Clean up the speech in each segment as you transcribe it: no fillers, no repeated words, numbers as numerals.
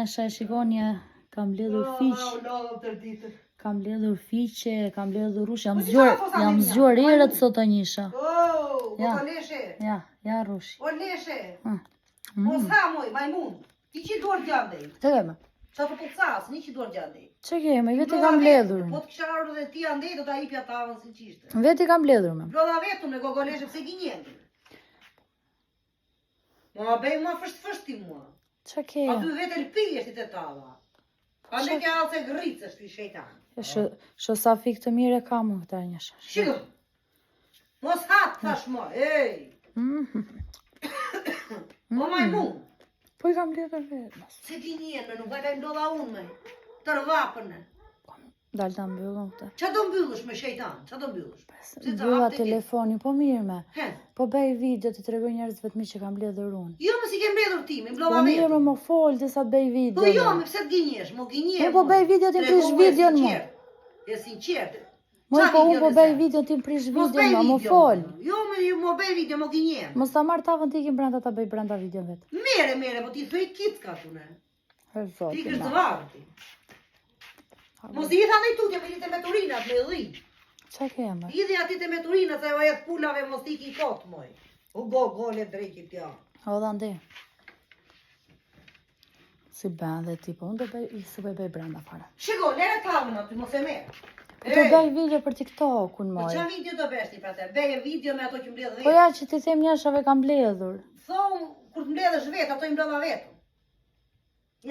Rinjesha, e shikoni, kam mbledhur fiq. Kam mbledhur fiqe, kam mbledhur rush. Jam zgjuar erët sot Anjisha. Ja rush. O leshe. O sa moj, majmun. Ti që duar gjandej. Të kemë. Sa të pëtësas, një që duar gjandej. Që kemë, veti kam mbledhur. Po të kisha arru dhe ti andej, do t'a ipja tavën si qishte. Veti kam mbledhur me. Blodha vetëm në gogo leshe, pse gjinjendi. Ma bej ma fështi mua. Që kemë? A ty vete lëpi eshti të tava. A ne ke alë se gritës është i shejtan. Shë sa fik të mire ka mu këta Anjisha. Shiko. Mos hatë, thash ma, ej. O majmun. Po i kam mbledhur vetë. Se ti njënë, nuk vajta i ndodha unë me. Tërvapën e. Dalë ta mbyllëm këta. Qa do mbyllësh me shejtan? Qa do mbyllësh? Mbylla telefonin, po mirë me. Po bëj video të tregoj njerëzve të mi që kam mbledhur unë. Jo, më si ke mbledhur ti, me mblova Po vetë. mirë më fol, disa të bëj video. Po jo, me pse të gënjesh, mo gënje. Po bëj video ti prish videon mu. Je sinqert. Mo po unë po bëj video ti prish videon mu, më fol. Jo, mo bëj video, mo gënje. Mos ta marr tavën ti ikim brenda ta bëj brenda video vet. Mere, po ti thuj kicka tune. Ti kish të varë ti. Mos i tha nej tutje me lite me turinat me dhi. Qa kemë? Idhi ati te me turinat se vajet pulave mos t'i ki kot moj. U gole drejkit ja. O dha ndi. Si ben dhe ti, po unë do bëj, si bëj brenda fare. Shiko, lere tavën aty, mos e merë. Po të bëj video për TikTok-un moj. Po qa video do bësh ti pra te? Bëje video me ato që mbledh vetë. Po ja që ti them njashave kam mbledhur. Thonë, kur të mbledhësh vetë, ato i mbledha vetëm.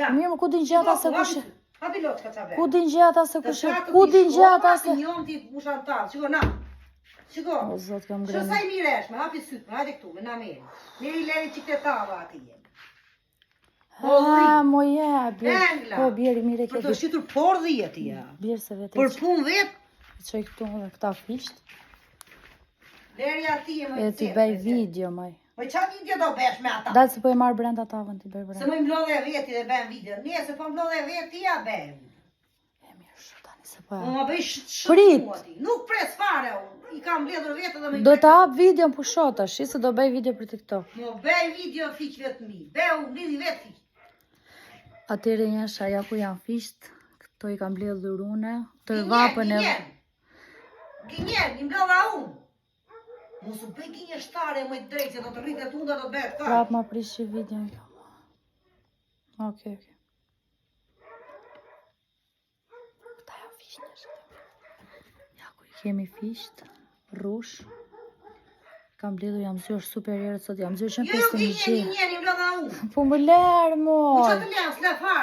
Ja. Mirë, ku din gjata se kush... Hati lot ka qa bëj. Ku din gjata se kush... Ku din gjata se... Njëm ti pushan talë, shiko na. Shiko. O zot kam Shë grënë. sa i miresh, me hapi sytë, me hajde këtu, me na meri. Meri leri që këtë tava ati jem. Ha, mo je, bjerë. Engla. Po, bjerë, mire Për ke të shqitur por dhe jeti ja. bjerë se vete. Për pun vetë, Qoj këtu dhe këta fisht. leri ati jem. E ti bëj video, moj. Po qa video do besh me ata? Dalë se po e marrë brenda tavën ti bëj Se brenda. më i mblodhe veti dhe ben video. Nje, se po mblodhe veti, ja ben. E mirë shu tani se po Më e. bëj Prit. shëtu ati. Nuk pres fare, i kam mbledhur vetë dhe më i Do të hap video në pushota, shi se do bëj video për TikTok. Më bëj video fiq vetë mi. Beu, mblidhi vetë fiq. Atyre njësha ja ku janë fisht, këto i kam mbledhur une, të vapën e... Gjenjen, i mblodha unë. Mos u bëj gjenjeshtare më i drejtë, se do të rritet unë dhe do të bëhet ka. Prap ma prishi video në kjo. Okej. Këta janë fisht njësha. Ja ku i kemi fisht, rush. Kam mbledhur, jam zyrë super herët sot, jam zyrë që në 15 Gjenjen, i mblodha unë. Po më lërë, Po moj. që të lënë, s'le fare.